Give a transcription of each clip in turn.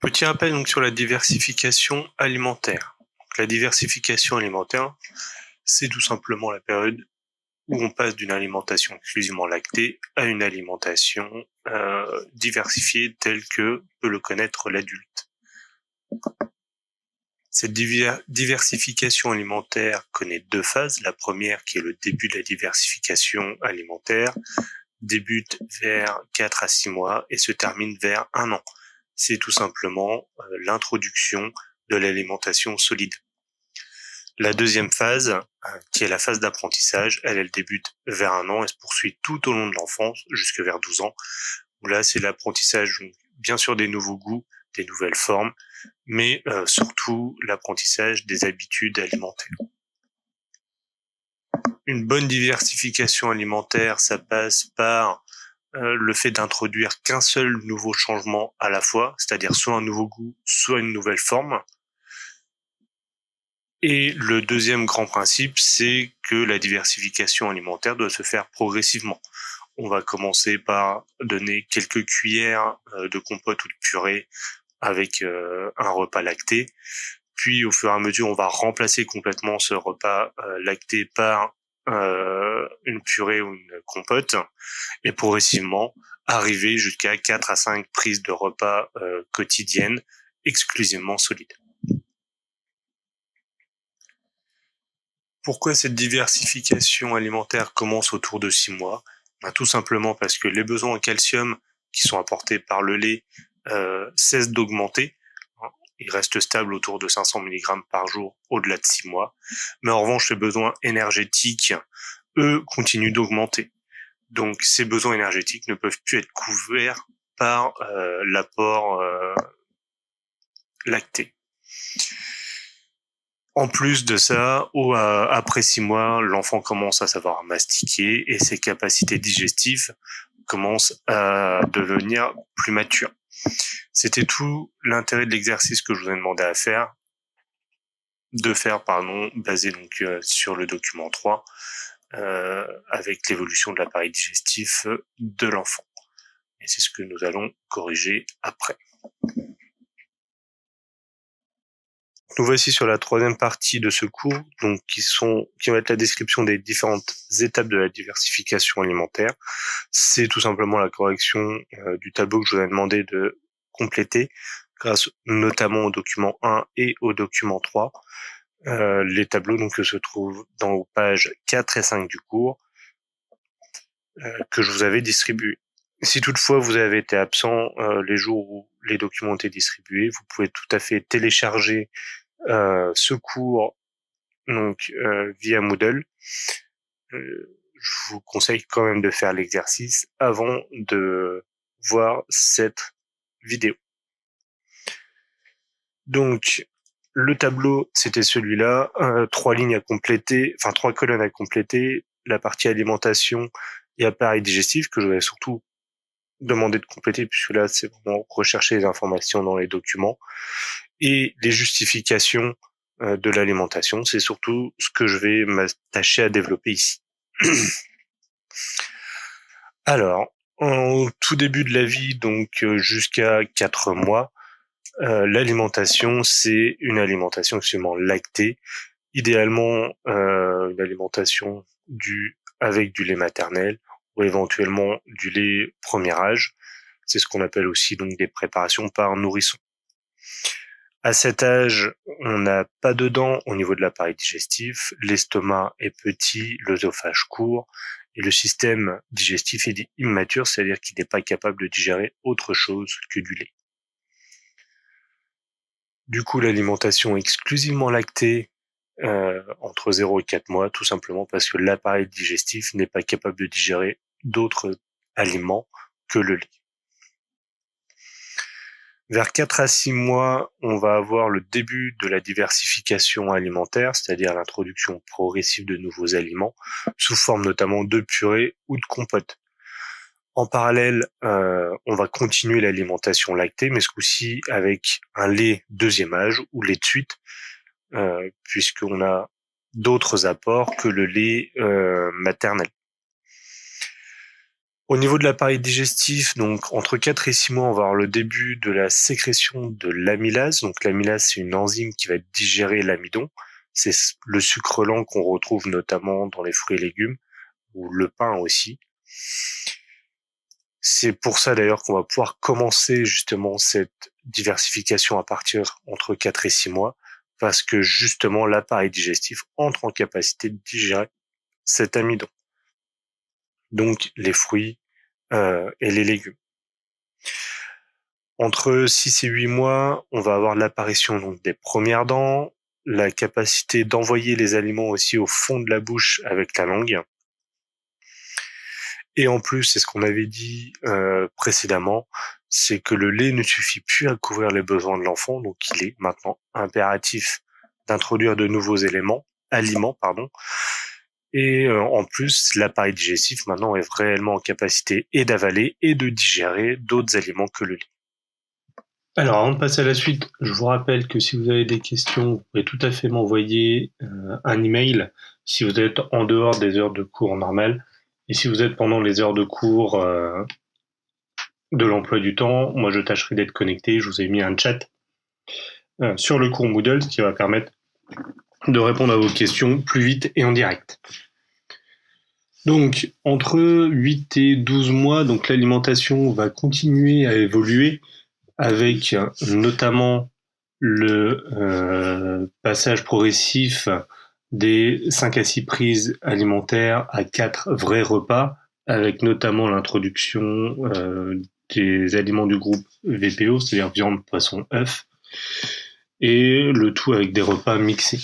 Petit rappel donc sur la diversification alimentaire. Donc, la diversification alimentaire, c'est tout simplement la période où on passe d'une alimentation exclusivement lactée à une alimentation diversifiée telle que peut le connaître l'adulte. Cette diversification alimentaire connaît deux phases. La première, qui est le début de la diversification alimentaire, débute vers 4 à 6 mois et se termine vers 1 an. C'est tout simplement l'introduction de l'alimentation solide. La deuxième phase, qui est la phase d'apprentissage, elle débute vers 1 an et se poursuit tout au long de l'enfance, jusque vers 12 ans, où là c'est l'apprentissage, bien sûr, des nouveaux goûts, des nouvelles formes, mais surtout l'apprentissage des habitudes alimentaires. Une bonne diversification alimentaire, ça passe par le fait d'introduire qu'un seul nouveau changement à la fois, c'est-à-dire soit un nouveau goût, soit une nouvelle forme. Et le deuxième grand principe, c'est que la diversification alimentaire doit se faire progressivement. On va commencer par donner quelques cuillères de compote ou de purée avec un repas lacté. Puis au fur et à mesure, on va remplacer complètement ce repas lacté par une purée ou une compote, et progressivement arriver jusqu'à 4 à 5 prises de repas quotidiennes exclusivement solides. Pourquoi cette diversification alimentaire commence autour de 6 mois? Tout simplement parce que les besoins en calcium qui sont apportés par le lait cessent d'augmenter. Ils restent stables autour de 500 mg par jour au-delà de 6 mois. Mais en revanche, les besoins énergétiques, eux, continuent d'augmenter. Donc ces besoins énergétiques ne peuvent plus être couverts par l'apport lacté. En plus de ça, après 6 mois, l'enfant commence à savoir mastiquer et ses capacités digestives commencent à devenir plus matures. C'était tout l'intérêt de l'exercice que je vous ai demandé de faire, basé donc sur le document 3, avec l'évolution de l'appareil digestif de l'enfant. Et c'est ce que nous allons corriger après. Nous voici sur la troisième partie de ce cours, donc qui va être la description des différentes étapes de la diversification alimentaire. C'est tout simplement la correction du tableau que je vous ai demandé de compléter, grâce notamment au document 1 et au document 3. Les tableaux donc se trouvent dans les pages 4 et 5 du cours, que je vous avais distribué. Si toutefois vous avez été absent les jours où les documents ont été distribués, vous pouvez tout à fait télécharger ce cours donc via Moodle. Je vous conseille quand même de faire l'exercice avant de voir cette vidéo. Donc le tableau, c'était celui-là, 3 lignes à compléter, enfin 3 colonnes à compléter, la partie alimentation et appareil digestif que je vais surtout demander de compléter, puisque là c'est vraiment rechercher les informations dans les documents, et les justifications de l'alimentation, c'est surtout ce que je vais m'attacher à développer ici. Alors, au tout début de la vie, donc jusqu'à 4 mois, l'alimentation, c'est une alimentation extrêmement lactée, idéalement une alimentation avec du lait maternel ou éventuellement du lait premier âge. C'est ce qu'on appelle aussi donc des préparations par nourrisson. À cet âge, on n'a pas de dents au niveau de l'appareil digestif, l'estomac est petit, l'œsophage court, et le système digestif est immature, c'est-à-dire qu'il n'est pas capable de digérer autre chose que du lait. Du coup, l'alimentation exclusivement lactée entre 0 et 4 mois, tout simplement parce que l'appareil digestif n'est pas capable de digérer d'autres aliments que le lait. Vers 4 à 6 mois, on va avoir le début de la diversification alimentaire, c'est-à-dire l'introduction progressive de nouveaux aliments, sous forme notamment de purée ou de compote. En parallèle, on va continuer l'alimentation lactée, mais ce coup-ci avec un lait deuxième âge ou lait de suite, puisqu'on a d'autres apports que le lait maternel. Au niveau de l'appareil digestif, donc entre 4 et 6 mois, on va avoir le début de la sécrétion de l'amylase. Donc l'amylase, c'est une enzyme qui va digérer l'amidon. C'est le sucre lent qu'on retrouve notamment dans les fruits et légumes, ou le pain aussi. C'est pour ça d'ailleurs qu'on va pouvoir commencer justement cette diversification à partir entre 4 et 6 mois, parce que justement l'appareil digestif entre en capacité de digérer cet amidon. Donc les fruits et les légumes. Entre 6 et 8 mois, on va avoir l'apparition donc des premières dents, la capacité d'envoyer les aliments aussi au fond de la bouche avec la langue. Et en plus, c'est ce qu'on avait dit précédemment, c'est que le lait ne suffit plus à couvrir les besoins de l'enfant, donc il est maintenant impératif d'introduire de nouveaux aliments. Et en plus, l'appareil digestif maintenant est réellement en capacité et d'avaler et de digérer d'autres aliments que le lait. Alors, avant de passer à la suite, je vous rappelle que si vous avez des questions, vous pouvez tout à fait m'envoyer un email si vous êtes en dehors des heures de cours normales. Et si vous êtes pendant les heures de cours de l'emploi du temps, moi je tâcherai d'être connecté. Je vous ai mis un chat sur le cours Moodle, ce qui va permettre de répondre à vos questions plus vite et en direct. Donc, entre 8 et 12 mois, donc l'alimentation va continuer à évoluer avec notamment le passage progressif des 5 à 6 prises alimentaires à 4 vrais repas, avec notamment l'introduction des aliments du groupe VPO, c'est-à-dire viande, poisson, œufs, et le tout avec des repas mixés.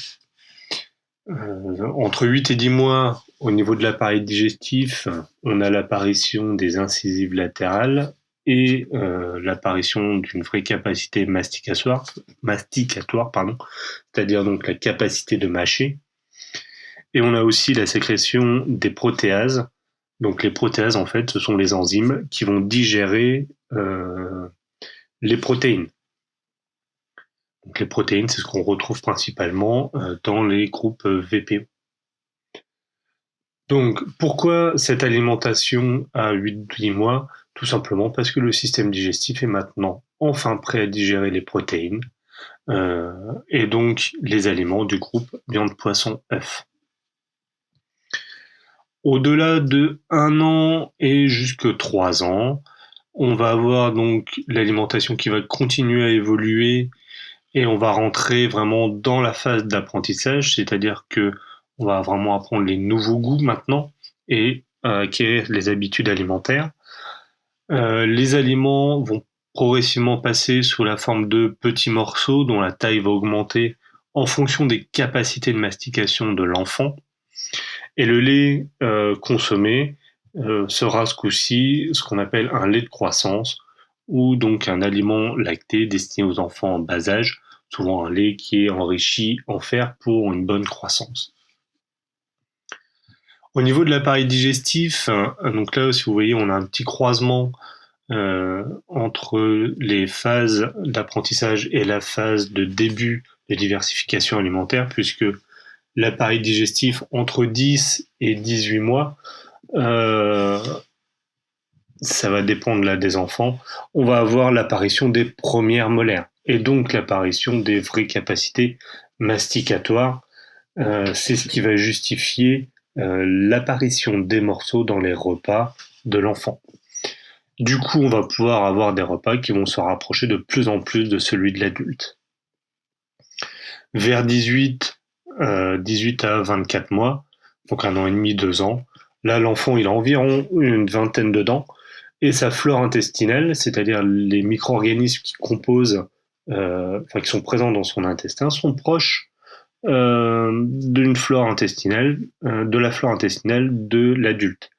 Entre 8 et 10 mois, au niveau de l'appareil digestif, on a l'apparition des incisives latérales et l'apparition d'une vraie capacité masticatoire, c'est-à-dire donc la capacité de mâcher. Et on a aussi la sécrétion des protéases. Donc les protéases, en fait, ce sont les enzymes qui vont digérer les protéines. Donc les protéines, c'est ce qu'on retrouve principalement dans les groupes VPO. Donc pourquoi cette alimentation à 8-10 mois? Tout simplement parce que le système digestif est maintenant enfin prêt à digérer les protéines et donc les aliments du groupe viande, poisson, œufs. Au-delà de 1 an et jusque 3 ans, on va avoir donc l'alimentation qui va continuer à évoluer et on va rentrer vraiment dans la phase d'apprentissage, c'est-à-dire que on va vraiment apprendre les nouveaux goûts maintenant et acquérir les habitudes alimentaires. Les aliments vont progressivement passer sous la forme de petits morceaux dont la taille va augmenter en fonction des capacités de mastication de l'enfant. Et le lait consommé sera ce coup-ci ce qu'on appelle un lait de croissance ou donc un aliment lacté destiné aux enfants en bas âge, souvent un lait qui est enrichi en fer pour une bonne croissance. Au niveau de l'appareil digestif, donc là, si vous voyez, on a un petit croisement entre les phases d'apprentissage et la phase de début de diversification alimentaire, puisque l'appareil digestif entre 10 et 18 mois, ça va dépendre là des enfants, on va avoir l'apparition des premières molaires et donc l'apparition des vraies capacités masticatoires. C'est ce qui va justifier l'apparition des morceaux dans les repas de l'enfant. Du coup, on va pouvoir avoir des repas qui vont se rapprocher de plus en plus de celui de l'adulte. Vers 18 à 24 mois, donc 1 an et demi, 2 ans, là l'enfant il a environ une vingtaine de dents et sa flore intestinale, c'est-à-dire les micro-organismes qui composent, qui sont présents dans son intestin, sont proches d'une flore intestinale, de la flore intestinale de l'adulte.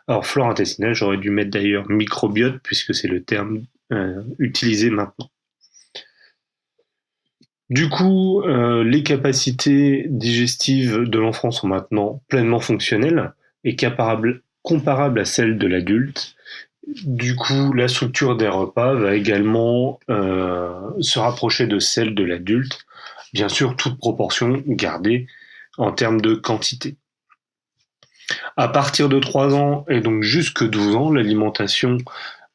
Alors flore intestinale, j'aurais dû mettre d'ailleurs microbiote puisque c'est le terme utilisé maintenant. Du coup, les capacités digestives de l'enfant sont maintenant pleinement fonctionnelles et comparables à celles de l'adulte. Du coup, la structure des repas va également se rapprocher de celle de l'adulte, bien sûr toute proportion gardée en termes de quantité. À partir de 3 ans et donc jusque 12 ans, l'alimentation,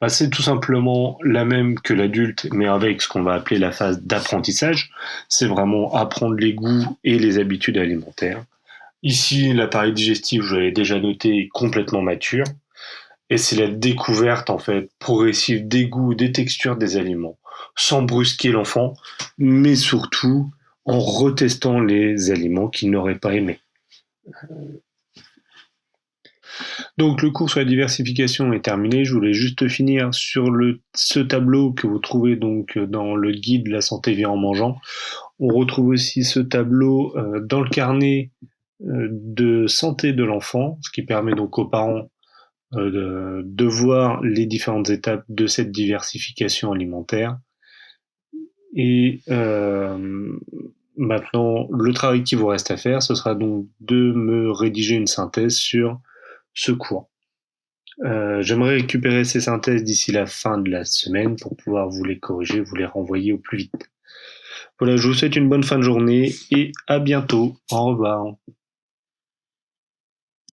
bah, c'est tout simplement la même que l'adulte, mais avec ce qu'on va appeler la phase d'apprentissage. C'est vraiment apprendre les goûts et les habitudes alimentaires. Ici, l'appareil digestif, je l'ai déjà noté, est complètement mature. Et c'est la découverte, en fait, progressive des goûts, des textures des aliments, sans brusquer l'enfant, mais surtout en retestant les aliments qu'il n'aurait pas aimés. Donc le cours sur la diversification est terminé. Je voulais juste finir sur ce tableau que vous trouvez donc dans le guide La santé vient en mangeant. On retrouve aussi ce tableau dans le carnet de santé de l'enfant, ce qui permet donc aux parents de voir les différentes étapes de cette diversification alimentaire. Et maintenant, le travail qui vous reste à faire, ce sera donc de me rédiger une synthèse sur ce cours. J'aimerais récupérer ces synthèses d'ici la fin de la semaine pour pouvoir vous les corriger, vous les renvoyer au plus vite. Voilà, je vous souhaite une bonne fin de journée et à bientôt. Au revoir.